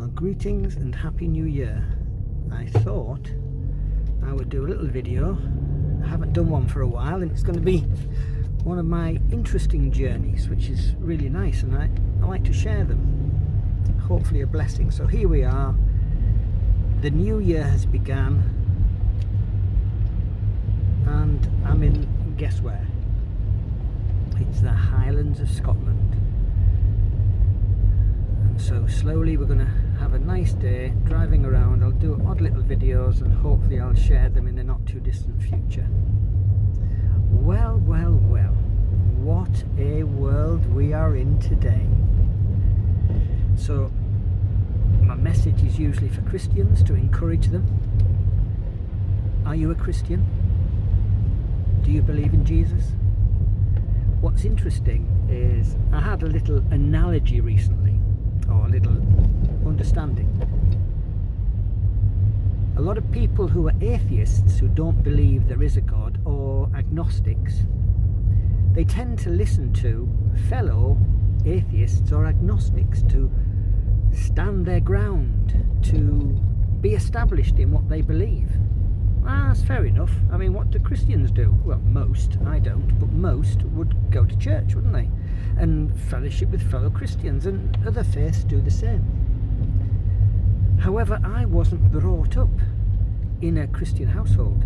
Greetings and Happy New Year. I thought I would do a little video. I haven't done one for a while, and it's going to be one of my interesting journeys, which is really nice, and I like to share them. Hopefully a blessing. So here we are. The new year has begun, and I'm in, guess where? It's the Highlands of Scotland. And so slowly we're going to have a nice day driving around. I'll do odd little videos and hopefully I'll share them in the not too distant future. Well, well, well, what a world we are in today. So my message is usually for Christians, to encourage them. Are you a Christian? Do you believe in Jesus? What's interesting is I had a little analogy recently, or a little understanding. A lot of people who are atheists, who don't believe there is a God, or agnostics, they tend to listen to fellow atheists or agnostics to stand their ground, to be established in what they believe. Well, that's fair enough. I mean, what do Christians do? Well, most, I don't, but most would go to church, wouldn't they? And fellowship with fellow Christians, and other faiths do the same. However, I wasn't brought up in a Christian household.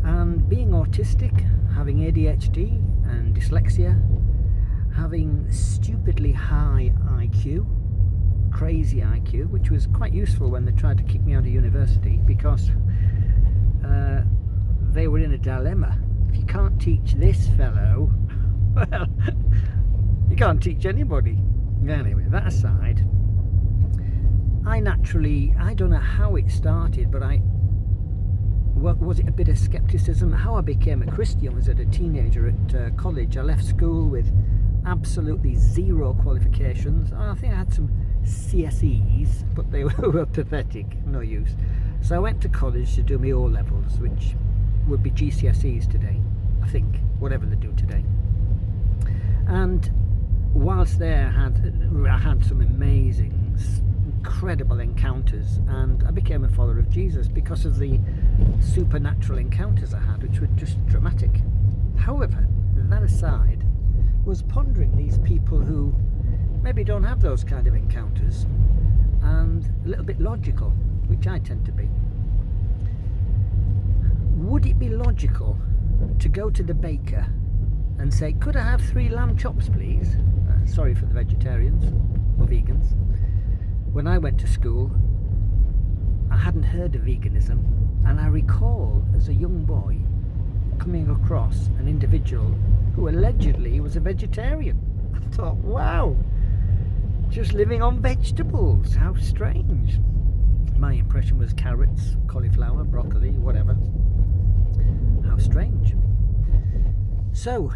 And being autistic, having ADHD and dyslexia, having stupidly high IQ, crazy IQ, which was quite useful when they tried to kick me out of university, because they were in a dilemma. If you can't teach this fellow, well, you can't teach anybody. Anyway, that aside, I don't know how it started, but was it a bit of skepticism? How I became a Christian was at a teenager at college. I left school with absolutely zero qualifications. I think I had some CSEs, but they were pathetic, no use. So I went to college to do my O-levels, which would be GCSEs today, I think, whatever they do today. And whilst there, I had some amazing, incredible encounters, and I became a follower of Jesus because of the supernatural encounters I had, which were just dramatic. However, that aside, was pondering these people who maybe don't have those kind of encounters, and a little bit logical, which I tend to be. Would it be logical to go to the baker and say, could I have 3 lamb chops, please? Sorry for the vegetarians or vegans. When I went to school, I hadn't heard of veganism, and I recall as a young boy coming across an individual who allegedly was a vegetarian. I thought, wow, just living on vegetables, how strange. My impression was carrots, cauliflower, broccoli, whatever. How strange. So,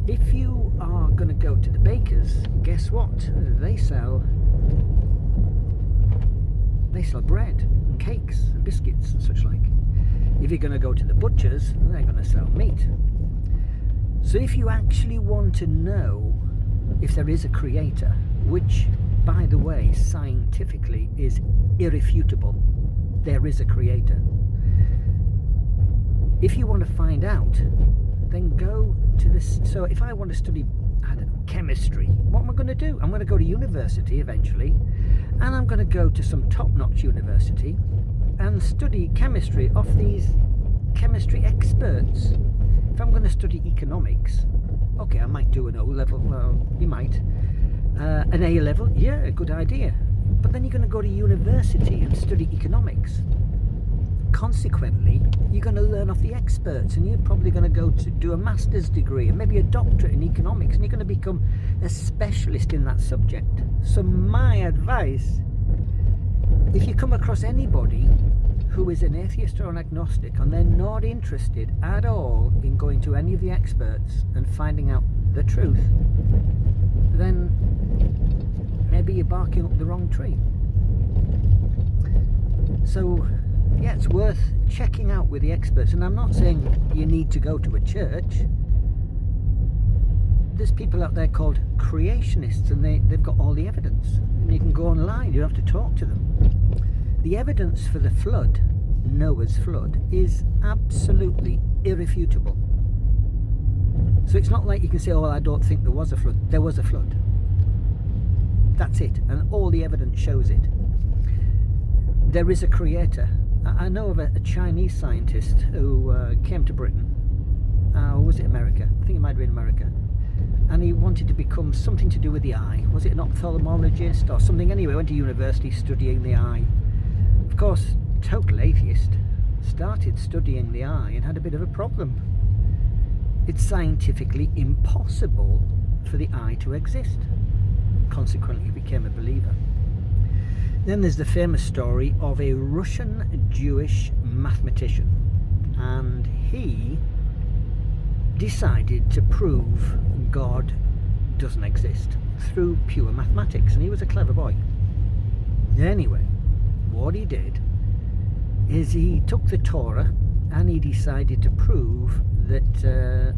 if you are going to go to the bakers, guess what? They sell bread and cakes and biscuits and such like. If you're going to go to the butchers, they're going to sell meat. So if you actually want to know if there is a creator, which, by the way, scientifically is irrefutable, there is a creator. If you want to find out, then go to this. So if I want to study, I don't know, chemistry, what am I going to do? I'm going to go to university eventually, and I'm going to go to some top-notch university and study chemistry off these chemistry experts. If I'm going to study economics, okay, I might do an O-level, well, you might. An A-level, yeah, a good idea. But then you're going to go to university and study economics. Consequently, you're going to learn off the experts, and you're probably going to go to do a master's degree and maybe a doctorate in economics, and you're going to become a specialist in that subject. So my advice, if you come across anybody who is an atheist or an agnostic and they're not interested at all in going to any of the experts and finding out the truth, then maybe you're barking up the wrong tree. So yeah, it's worth checking out with the experts. And I'm not saying you need to go to a church. There's people out there called creationists, and they've got all the evidence. online. You don't have to talk to them. The evidence for the flood, Noah's flood, is absolutely irrefutable. So it's not like you can say, oh, well, I don't think there was a flood. There was a flood. That's it. And all the evidence shows it. There is a creator. I know of a Chinese scientist who came to Britain. Or was it America? I think it might have been America. And he wanted to become something to do with the eye. Was it an ophthalmologist or something? Anyway, went to university studying the eye. Of course, total atheist. Started studying the eye and had a bit of a problem. It's scientifically impossible for the eye to exist. Consequently, he became a believer. Then there's the famous story of a Russian Jewish mathematician, and he decided to prove God doesn't exist through pure mathematics, and he was a clever boy. Anyway, what he did is he took the Torah and he decided to prove that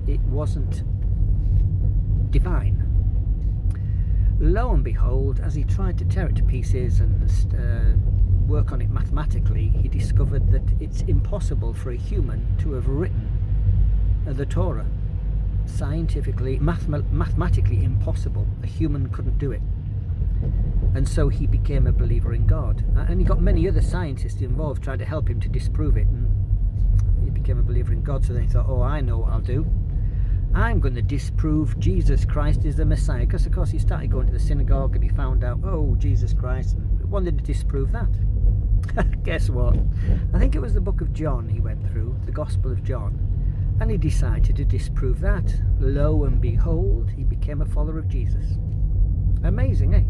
it wasn't divine. Lo and behold, as he tried to tear it to pieces and work on it mathematically, he discovered that it's impossible for a human to have written the Torah. Scientifically, mathematically impossible. A human couldn't do it. And so he became a believer in God. And he got many other scientists involved trying to help him to disprove it. And he became a believer in God. So then he thought, oh, I know what I'll do. I'm going to disprove Jesus Christ is the Messiah. Because, of course, he started going to the synagogue and he found out, oh, Jesus Christ, and wanted to disprove that. Guess what? I think it was the book of John he went through, the Gospel of John. And he decided to disprove that. Lo and behold, he became a follower of Jesus. Amazing, eh?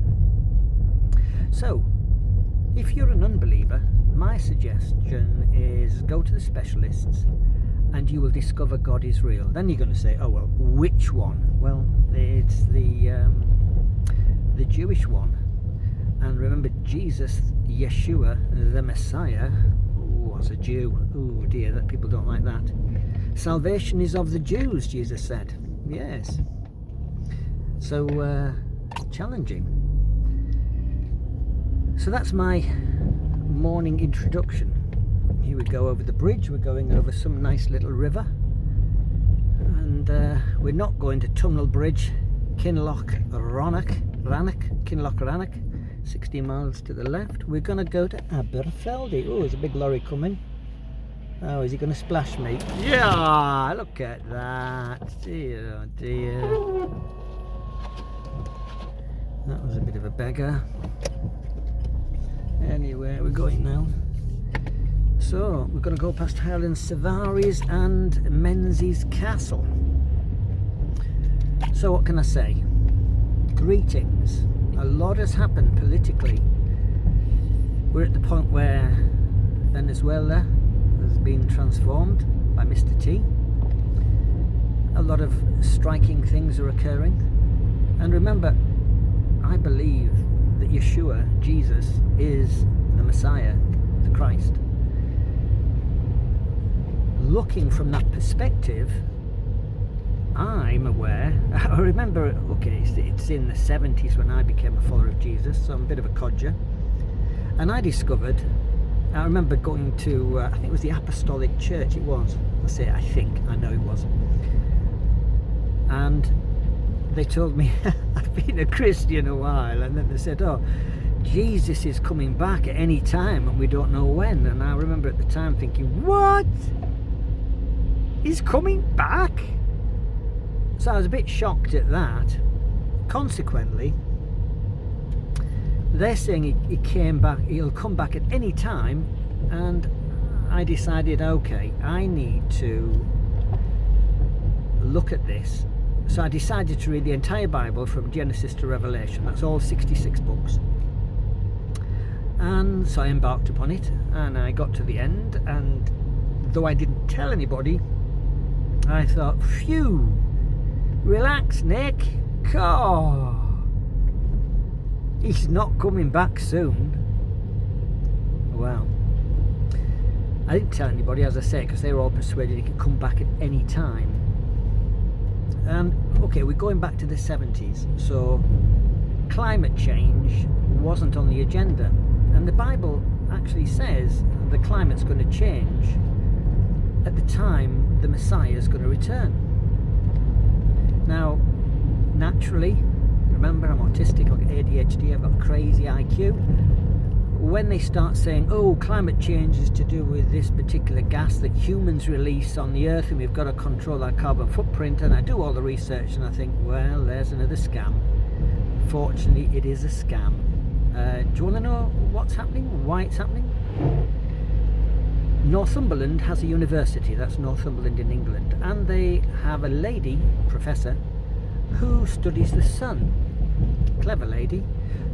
So, if you're an unbeliever, my suggestion is go to the specialists and you will discover God is real. Then you're going to say, oh, well, which one? Well, it's the Jewish one. And remember, Jesus, Yeshua, the Messiah, was a Jew. Oh dear, that people don't like that. Salvation is of the Jews, Jesus said. Yes. So, challenging. So that's my morning introduction. Here we go over the bridge. We're going over some nice little river. And we're not going to Tumnell Bridge, Kinloch Rannoch, 60 miles to the left. We're going to go to Aberfeldy. Oh, there's a big lorry coming. Oh, is he going to splash me? Yeah, look at that. Dear, oh dear. That was a bit of a beggar. Anyway, we're going now. So, we're going to go past Highland Savaris and Menzies Castle. So, what can I say? Greetings. A lot has happened politically. We're at the point where Venezuela has been transformed by Mr. T. A lot of striking things are occurring. And remember, I believe that Yeshua, Jesus, is the Messiah, the Christ. Looking from that perspective, I'm aware, I remember, okay, it's in the 70s when I became a follower of Jesus, so I'm a bit of a codger. And I discovered, I remember going to, I think it was the Apostolic Church, it was. I know it was. And they told me, I've been a Christian a while, and then they said, oh, Jesus is coming back at any time and we don't know when. And I remember at the time thinking, what? He's coming back? So I was a bit shocked at that. Consequently, they're saying he came back, he'll come back at any time, and I decided, okay, I need to look at this. So I decided to read the entire Bible from Genesis to Revelation. That's all 66 books. And so I embarked upon it, and I got to the end, and though I didn't tell anybody, I thought, phew, relax, Nick. Oh, he's not coming back soon. Well, I didn't tell anybody, as I say, because they were all persuaded he could come back at any time. And okay, we're going back to the 70s, so climate change wasn't on the agenda. And the Bible actually says the climate's going to change at the time the Messiah is going to return. Now, naturally, remember, I'm autistic, I've got ADHD, I've got a crazy IQ. When they start saying, oh, climate change is to do with this particular gas that humans release on the earth and we've got to control our carbon footprint, and I do all the research and I think, well, there's another scam. Fortunately, it is a scam. Do you want to know what's happening, why it's happening? Northumberland has a university, that's Northumberland in England, and they have a lady, professor, who studies the sun. Clever lady.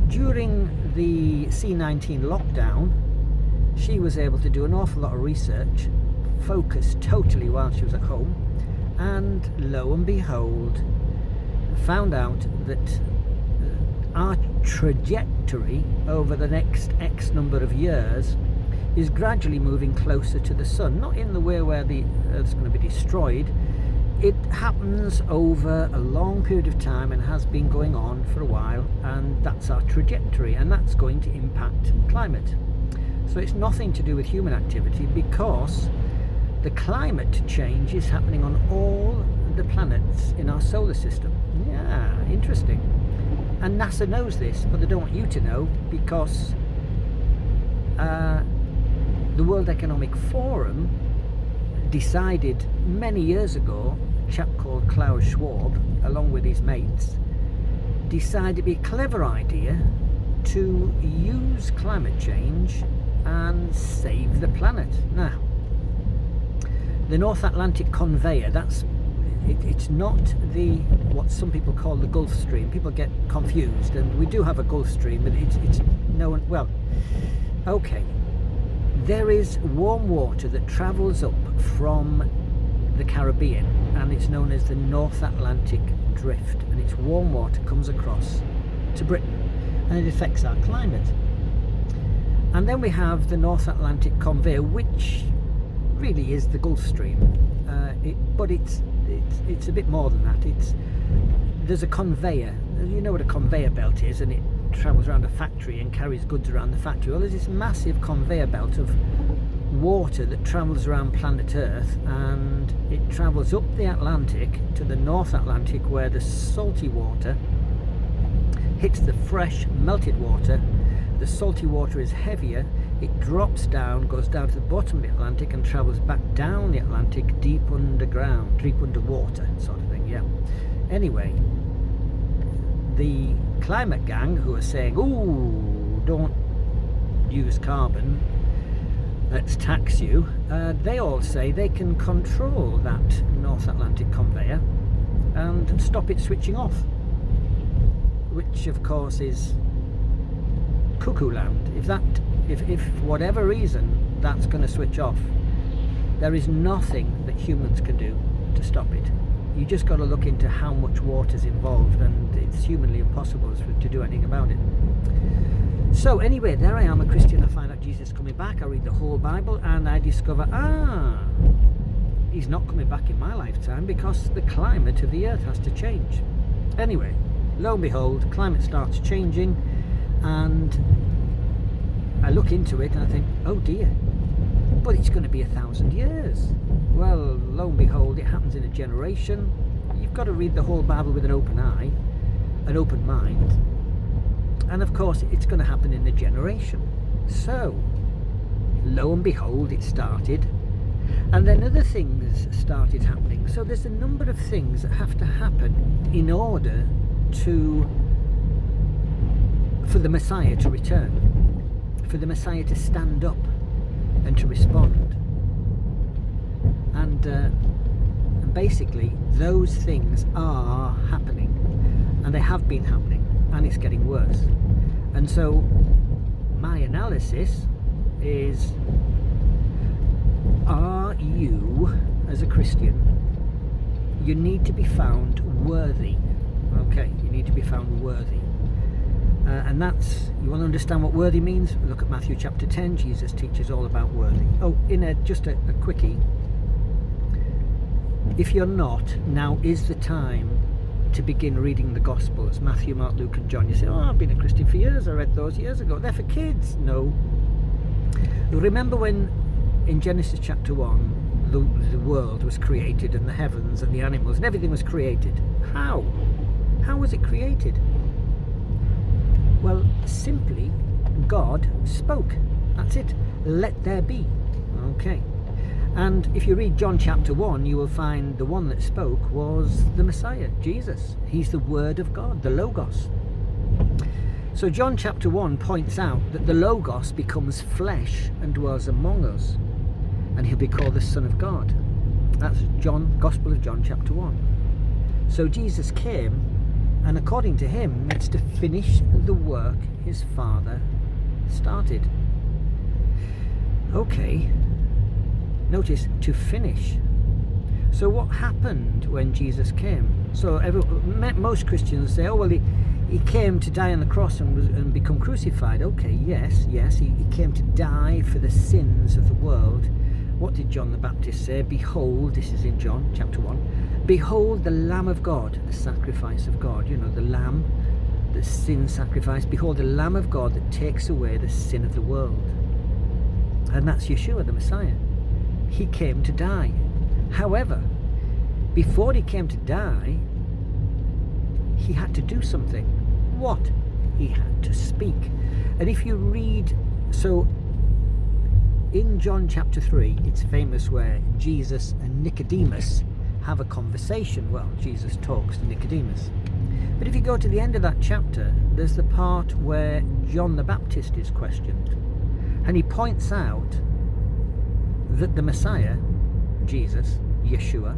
During the C-19 lockdown, she was able to do an awful lot of research, focused totally while she was at home, and lo and behold, found out that our trajectory over the next X number of years is gradually moving closer to the sun, not in the way where the Earth's going to be destroyed. It happens over a long period of time and has been going on for a while, and that's our trajectory, and that's going to impact climate. So it's nothing to do with human activity, because the climate change is happening on all the planets in our solar system. Yeah, interesting. And NASA knows this, but they don't want you to know, because the World Economic Forum decided many years ago, a chap called Klaus Schwab, along with his mates, decided it'd be a clever idea to use climate change and save the planet. Now, the North Atlantic Conveyor, it's not what some people call the Gulf Stream. People get confused, and we do have a Gulf Stream, but it's no one, well, okay. There is warm water that travels up from the Caribbean, and it's known as the North Atlantic Drift, and it's warm water comes across to Britain, and it affects our climate. And then we have the North Atlantic Conveyor, which really is the Gulf Stream, but it's a bit more than that. There's a conveyor. You know what a conveyor belt is, and it travels around a factory and carries goods around the factory. Well, there's this massive conveyor belt of water that travels around planet Earth, and it travels up the Atlantic to the North Atlantic, where the salty water hits the fresh melted water. The salty water is heavier, it drops down, goes down to the bottom of the Atlantic and travels back down the Atlantic, deep underground, deep underwater sort of thing. Yeah, anyway, the climate gang who are saying, oh, don't use carbon, let's tax you, they all say they can control that North Atlantic conveyor and stop it switching off, which of course is cuckoo land. If for whatever reason that's going to switch off, there is nothing that humans can do to stop it. You just got to look into how much water is involved, and it's humanly impossible to do anything about it. So anyway, there I am, a Christian. I find out Jesus is coming back. I read the whole Bible and I discover, he's not coming back in my lifetime, because the climate of the earth has to change. Anyway, lo and behold, climate starts changing, and I look into it and I think, oh dear, but it's going to be 1,000 years. Well, lo and behold, it happens in a generation. You've got to read the whole Bible with an open eye, an open mind, and of course it's going to happen in a generation. So lo and behold, it started, and then other things started happening. So there's a number of things that have to happen in order for the Messiah to return, for the Messiah to stand up and to respond. And basically those things are happening, and they have been happening, and it's getting worse. And so my analysis is, are you, as a Christian, you need to be found worthy. Okay, you need to be found worthy. And that's, you want to understand what worthy means? Look at Matthew chapter 10. Jesus teaches all about worthy. Oh, just a quickie. If you're not, now is the time to begin reading the Gospels, Matthew, Mark, Luke and John. You say, oh, I've been a Christian for years, I read those years ago. They're for kids. No. Remember when in Genesis chapter 1 the world was created and the heavens and the animals and everything was created? How? How was it created? Well, simply God spoke. That's it. Let there be. Okay. And if you read John chapter 1, you will find the one that spoke was the Messiah, Jesus. He's the Word of God, the Logos. So John chapter 1 points out that the Logos becomes flesh and dwells among us, and he'll be called the Son of God. That's Gospel of John chapter 1. So Jesus came, and according to him, it's to finish the work his Father started. Okay. Notice, to finish. So what happened when Jesus came? So most Christians say, oh, well, he came to die on the cross and become crucified. Okay, yes, he came to die for the sins of the world. What did John the Baptist say? Behold, this is in John chapter 1, behold the Lamb of God, the sacrifice of God. You know, the Lamb, the sin sacrifice. Behold the Lamb of God that takes away the sin of the world. And that's Yeshua, the Messiah. He came to die. However, before he came to die, he had to do something. What? He had to speak. And if you read, so in John chapter 3, it's famous where Jesus and Nicodemus have a conversation. Well, Jesus talks to Nicodemus. But if you go to the end of that chapter, there's the part where John the Baptist is questioned. And he points out that the Messiah, Jesus, Yeshua,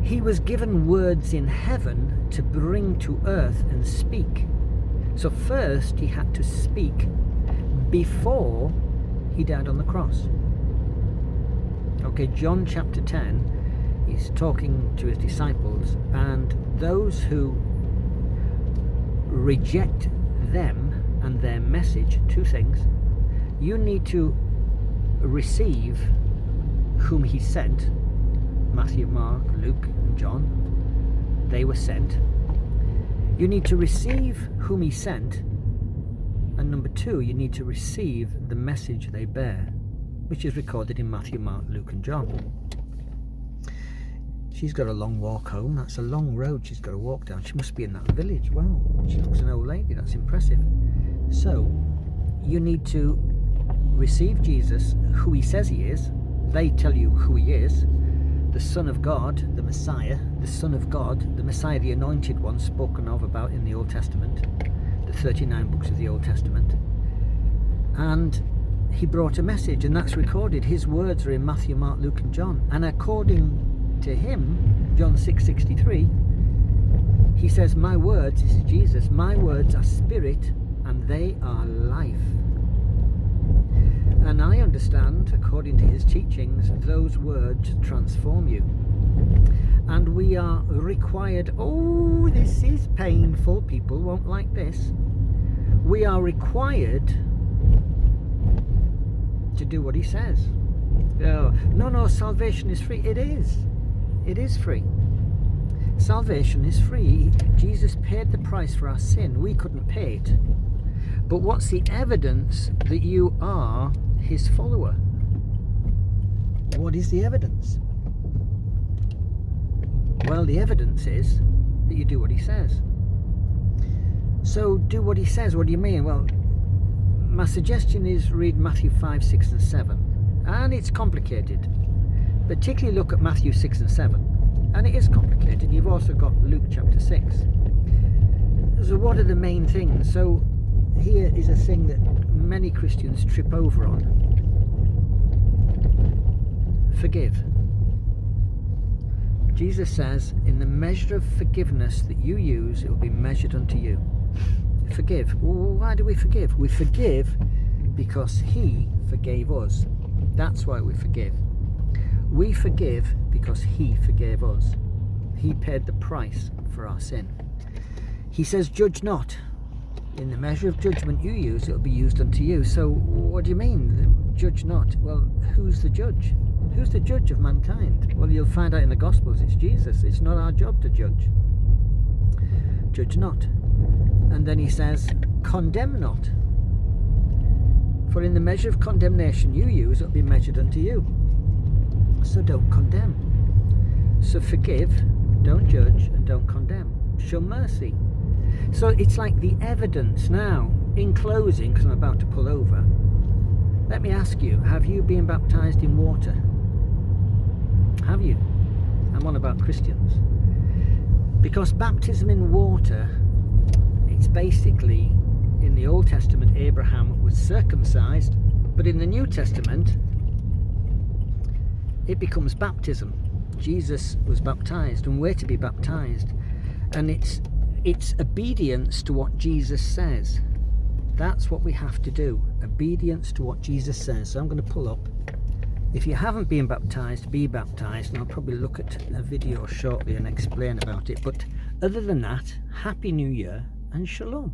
he was given words in heaven to bring to earth and speak. So first he had to speak before he died on the cross. Okay, John chapter 10, he's talking to his disciples, and those who reject them and their message, two things. You need to receive whom he sent. Matthew, Mark, Luke and John, they were sent. You need to receive whom he sent, and number two, you need to receive the message they bear, which is recorded in Matthew, Mark, Luke and John. She's got a long walk home. That's a long road she's got to walk down. She must be in that village. Wow, she looks an old lady. That's impressive. So you need to receive Jesus, who he says he is. They tell you who he is. The Son of God, the Messiah, the Son of God, the Messiah, the Anointed One, spoken of about in the Old Testament, the 39 books of the Old Testament. And he brought a message, and that's recorded. His words are in Matthew, Mark, Luke and John. And according to him, John 6:63, he says, my words, this is Jesus, my words are spirit and they are life. And I understand, according to his teachings, those words transform you. And we are required, oh, this is painful, people won't like this. We are required to do what he says. Oh, no, salvation is free. It is. It is free. Salvation is free. Jesus paid the price for our sin. We couldn't pay it. But what's the evidence that you are his follower? What is the evidence? Well, the evidence is that you do what he says. So do what he says. What do you mean? Well, my suggestion is read Matthew 5, 6 and 7. And it's complicated. Particularly look at Matthew 6 and 7. And it is complicated. You've also got Luke chapter 6. So what are the main things? So here is a thing that many Christians trip over on. Forgive. Jesus says, in the measure of forgiveness that you use, it will be measured unto you. Forgive. Well, why do we forgive? We forgive because he forgave us. That's why we forgive. We forgive because he forgave us. He paid the price for our sin. He says, judge not. In the measure of judgment you use, it will be used unto you. So what do you mean, judge not? Well, who's the judge? Who's the judge of mankind? Well, you'll find out in the Gospels it's Jesus. It's not our job to judge. Judge not. And then he says, condemn not. For in the measure of condemnation you use, it will be measured unto you. So don't condemn. So forgive, don't judge, and don't condemn. Show mercy. So it's like the evidence now. In closing, because I'm about to pull over, let me ask you, have you been baptized in water? Have you? I'm on about Christians. Because baptism in water, it's basically, in the Old Testament, Abraham was circumcised, but in the New Testament, it becomes baptism. Jesus was baptized, and we're to be baptized. And it's obedience to what Jesus says. That's what we have to do. Obedience to what Jesus says. So I'm going to pull up. If you haven't been baptized, be baptized. And I'll probably look at a video shortly and explain about it. But other than that, Happy New Year and Shalom.